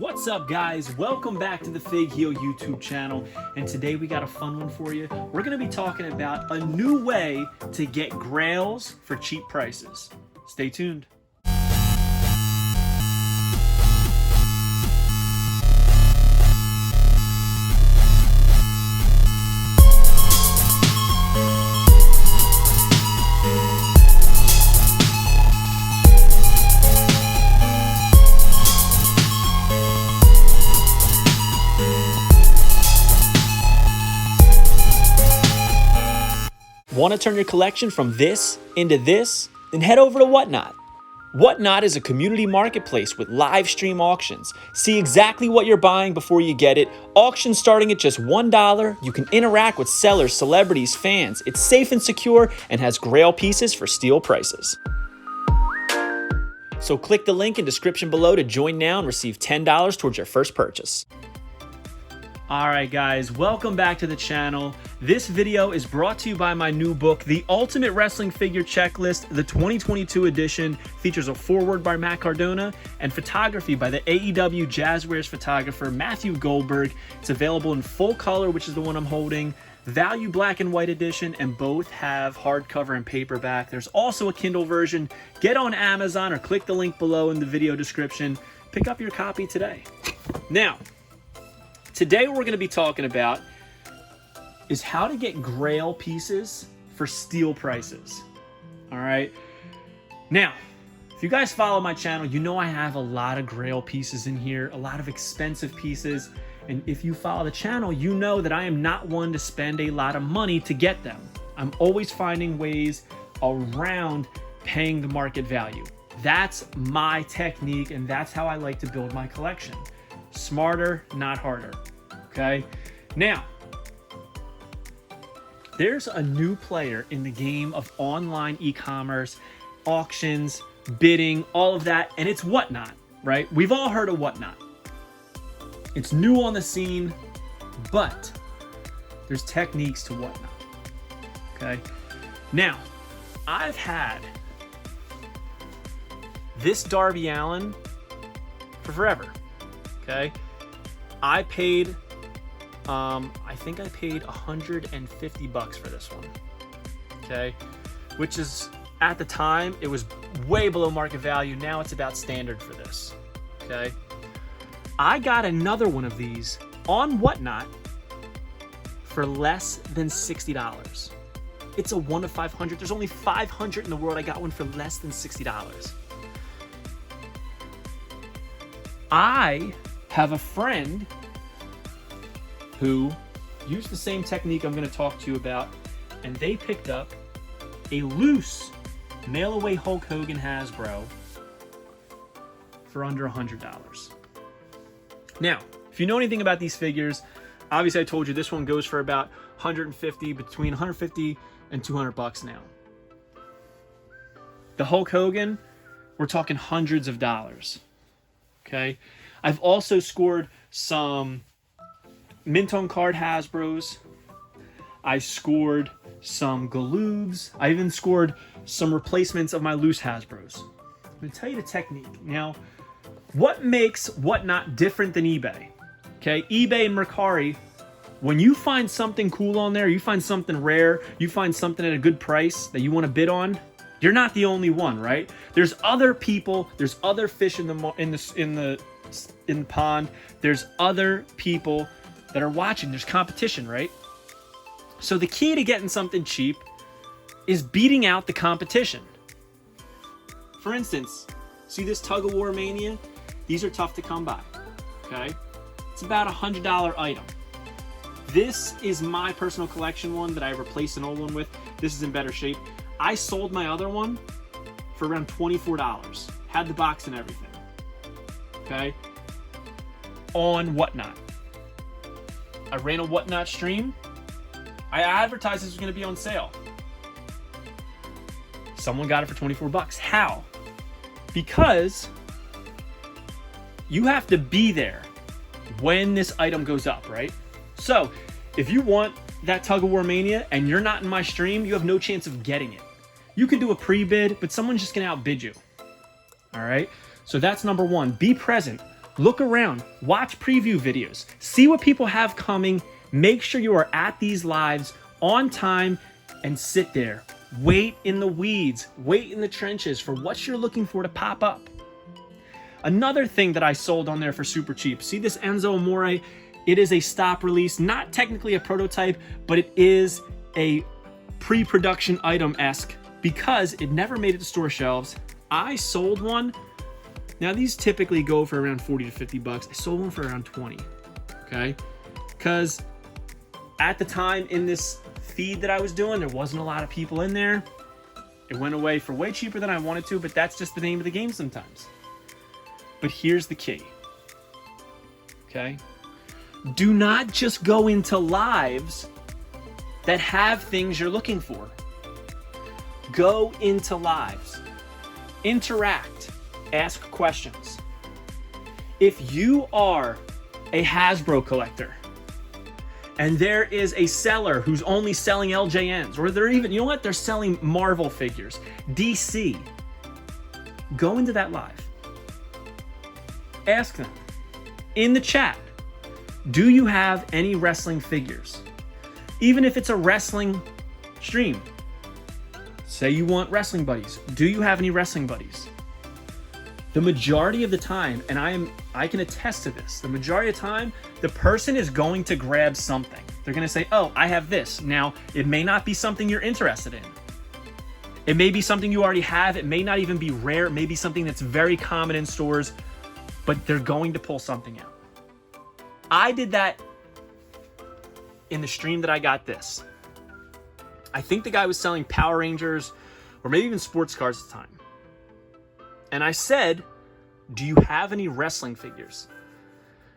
What's up, guys? Welcome back to the Fig Heel YouTube channel, and today we got a fun one for you. We're going to be talking about a new way to get Grails for cheap prices. Stay tuned. Want to turn your collection from this into this? Then head over to WhatNot. WhatNot is a community marketplace with live stream auctions. See exactly what you're buying before you get it. Auctions starting at just $1. You can interact with sellers, celebrities, fans. It's safe and secure and has Grail pieces for steal prices. So click the link in description below to join now and receive $10 towards your first purchase. Alright guys, welcome back to the channel. This video is brought to you by my new book, The Ultimate Wrestling Figure Checklist. The 2022 edition features a foreword by Matt Cardona and photography by the AEW Jazzwares photographer Matthew Goldberg. It's available in full color, which is the one I'm holding, value black and white edition, and both have hardcover and paperback. There's also a Kindle version. Get on Amazon or click the link below in the video description. Pick up your copy today. Now, today what we're going to be talking about is how to get Grail pieces for steal prices. All right. Now, if you guys follow my channel, you know I have a lot of Grail pieces in here, a lot of expensive pieces. And if you follow the channel, you know that I am not one to spend a lot of money to get them. I'm always finding ways around paying the market value. That's my technique, and that's how I like to build my collection. Smarter, not harder. Okay. Now, there's a new player in the game of online e-commerce, auctions, bidding, all of that, and it's WhatNot, right? We've all heard of WhatNot. It's new on the scene, but there's techniques to WhatNot. Okay. Now, I've had this Darby Allin for forever. Okay. I paid, I think I paid $150 for this one. Okay. Which is, at the time, it was way below market value. Now it's about standard for this. Okay. I got another one of these on WhatNot for less than $60. It's a 1 of 500. There's only 500 in the world. I got one for less than $60. I have a friend who used the same technique I'm going to talk to you about, and they picked up a loose mail-away Hulk Hogan Hasbro for under $100. Now, if you know anything about these figures, obviously I told you this one goes for about 150, between 150 and 200 bucks now. The Hulk Hogan, we're talking hundreds of dollars. Okay. I've also scored some mint on card Hasbros. I scored some Galoobs. I even scored some replacements of my loose Hasbros. I'm going to tell you the technique. Now, what makes WhatNot different than eBay? Okay, eBay and Mercari, when you find something cool on there, you find something rare, you find something at a good price that you want to bid on, you're not the only one, right? There's other people, there's other fish in the pond, there's other people that are watching, there's competition, right? So the key to getting something cheap is beating out the competition. For instance, see this Tug of War Mania? These are tough to come by, okay? It's about a $100 item. This is my personal collection one that I replaced an old one with. This is in better shape. I sold my other one for around $24. Had the box and everything. Okay? On WhatNot. I ran a WhatNot stream. I advertised this was going to be on sale. Someone got it for 24 bucks. How? Because you have to be there when this item goes up, right? So if you want that Tug of War Mania and you're not in my stream, you have no chance of getting it. You can do a pre-bid, but someone's just going to outbid you. All right? So that's number one. Be present. Look around, watch preview videos, see what people have coming. Make sure you are at these lives on time and sit there. Wait in the weeds, wait in the trenches for what you're looking for to pop up. Another thing that I sold on there for super cheap. See this Enzo Amore? It is a stop release, not technically a prototype, but it is a pre-production item-esque because it never made it to store shelves. I sold one. Now these typically go for around 40 to 50 bucks. I sold one for around 20, okay? Because at the time in this feed that I was doing, there wasn't a lot of people in there. It went away for way cheaper than I wanted to, but that's just the name of the game sometimes. But here's the key, okay? Do not just go into lives that have things you're looking for. Go into lives, interact, ask questions. If you are a Hasbro collector and there is a seller who's only selling LJNs, or they're even, you know what, they're selling Marvel figures, DC, go into that live. Ask them in the chat, do you have any wrestling figures? Even if it's a wrestling stream. Say you want wrestling buddies. Do you have any wrestling buddies? The majority of the time, and I can attest to this, the majority of the time, the person is going to grab something. They're going to say, oh, I have this. Now, it may not be something you're interested in. It may be something you already have. It may not even be rare. It may be something that's very common in stores, but they're going to pull something out. I did that in the stream that I got this. I think the guy was selling Power Rangers or maybe even sports cars at the time. And I said, do you have any wrestling figures?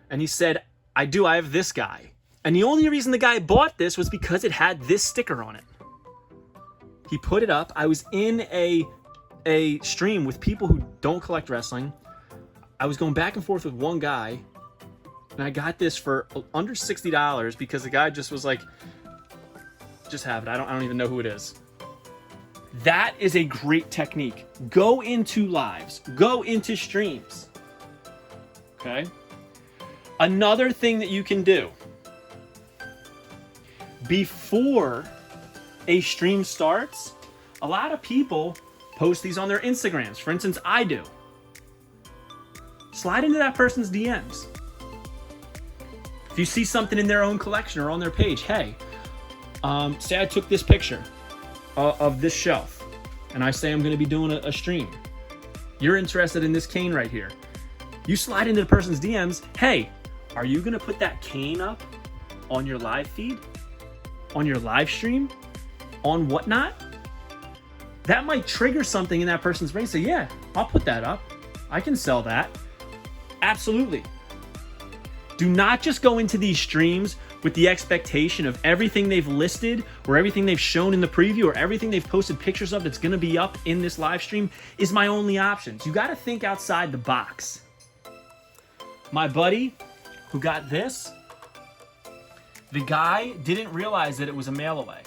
And he said, I do, I have this guy. And the only reason the guy bought this was because it had this sticker on it. He put it up. I was in a stream with people who don't collect wrestling. I was going back and forth with one guy, and I got this for under $60 because the guy just was like, just have it. I don't even know who it is. That is a great technique. Go into lives. Go into streams. Okay? Another thing that you can do before a stream starts, a lot of people post these on their Instagrams. For instance, I do. Slide into that person's DMs. If you see something in their own collection or on their page, hey, say I took this picture of this shelf, and I say I'm going to be doing a stream. You're interested in this cane right here. You slide into the person's DMs, hey, are you going to put that cane up on your live feed? On your live stream? On WhatNot? That might trigger something in that person's brain. Say, yeah, I'll put that up. I can sell that. Absolutely. Do not just go into these streams with the expectation of everything they've listed or everything they've shown in the preview or everything they've posted pictures of that's going to be up in this live stream is my only options. You got to think outside the box. My buddy who got this, the guy didn't realize that it was a mail away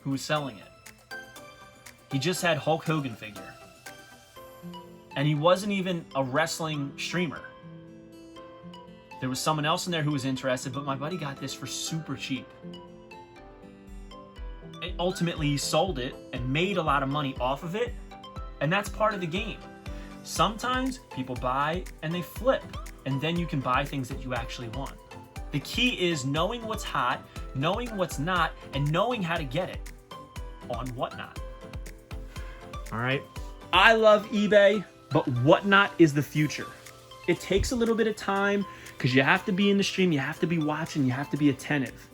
who was selling it. He just had Hulk Hogan figure. And he wasn't even a wrestling streamer. There was someone else in there who was interested, but my buddy got this for super cheap. Ultimately, he sold it and made a lot of money off of it, and that's part of the game. Sometimes people buy and they flip, and then you can buy things that you actually want. The key is knowing what's hot, knowing what's not, and knowing how to get it on WhatNot. All right. I love eBay, but WhatNot is the future. It takes a little bit of time because you have to be in the stream, you have to be watching, you have to be attentive.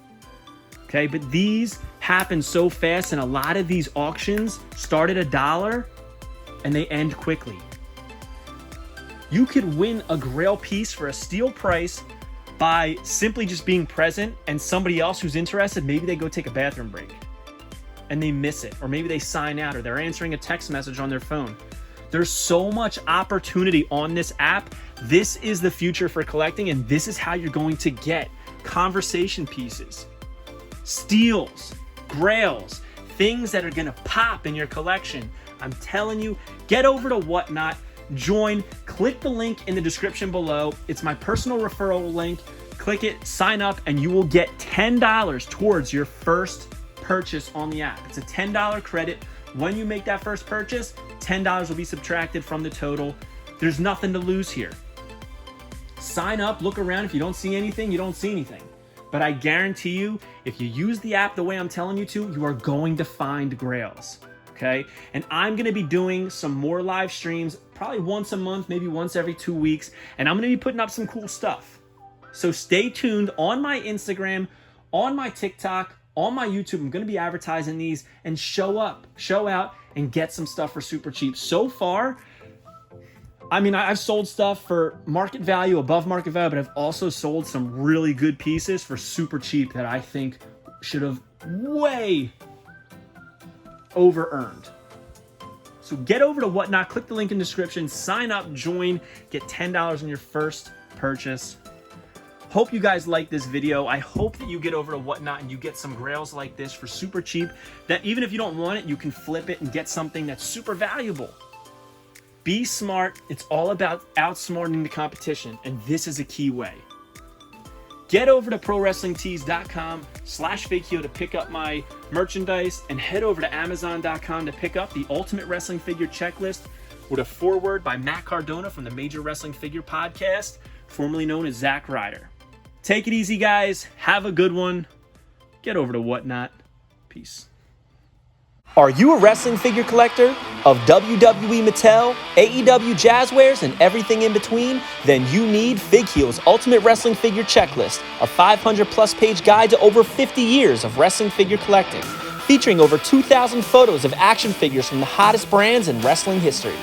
Okay, but these happen so fast, and a lot of these auctions start at $1 and they end quickly. You could win a Grail piece for a steal price by simply just being present, and somebody else who's interested, maybe they go take a bathroom break and they miss it, or maybe they sign out, or they're answering a text message on their phone. There's so much opportunity on this app. This is the future for collecting, and this is how you're going to get conversation pieces, steals, grails, things that are gonna pop in your collection. I'm telling you, get over to WhatNot, join, click the link in the description below. It's my personal referral link. Click it, sign up, and you will get $10 towards your first purchase on the app. It's a $10 credit. When you make that first purchase, $10 will be subtracted from the total. There's nothing to lose here. Sign up, look around. If you don't see anything, you don't see anything. But I guarantee you, if you use the app the way I'm telling you to, you are going to find Grails, okay? And I'm gonna be doing some more live streams, probably once a month, maybe once every 2 weeks, and I'm gonna be putting up some cool stuff. So stay tuned on my Instagram, on my TikTok, on my YouTube. I'm gonna be advertising these, and show up, show out, and get some stuff for super cheap. So far, I mean, I've sold stuff for market value, above market value, but I've also sold some really good pieces for super cheap that I think should have way over-earned. So get over to WhatNot, click the link in the description, sign up, join, get $10 on your first purchase. Hope you guys like this video. I hope that you get over to WhatNot and you get some Grails like this for super cheap, that even if you don't want it, you can flip it and get something that's super valuable. Be smart. It's all about outsmarting the competition, and this is a key way. Get over to ProWrestlingTees.com/FakeHeel to pick up my merchandise, and head over to Amazon.com to pick up the Ultimate Wrestling Figure Checklist with a foreword by Matt Cardona from the Major Wrestling Figure Podcast, formerly known as Zack Ryder. Take it easy, guys. Have a good one. Get over to WhatNot. Peace. Are you a wrestling figure collector of WWE Mattel, AEW Jazzwares, and everything in between? Then you need FigHeel's Ultimate Wrestling Figure Checklist, a 500-plus page guide to over 50 years of wrestling figure collecting, featuring over 2,000 photos of action figures from the hottest brands in wrestling history.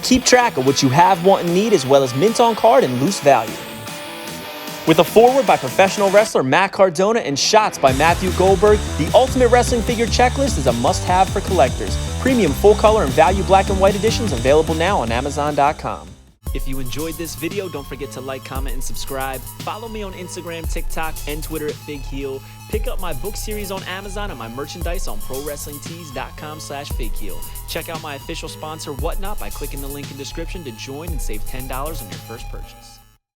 Keep track of what you have, want, and need, as well as mint on card and loose value. With a foreword by professional wrestler Matt Cardona and shots by Matthew Goldberg, the Ultimate Wrestling Figure Checklist is a must-have for collectors. Premium full-color and value black and white editions available now on Amazon.com. If you enjoyed this video, don't forget to like, comment, and subscribe. Follow me on Instagram, TikTok, and Twitter at FigHeel. Pick up my book series on Amazon and my merchandise on ProWrestlingTees.com/FigHeel. Check out my official sponsor, WhatNot, by clicking the link in the description to join and save $10 on your first purchase.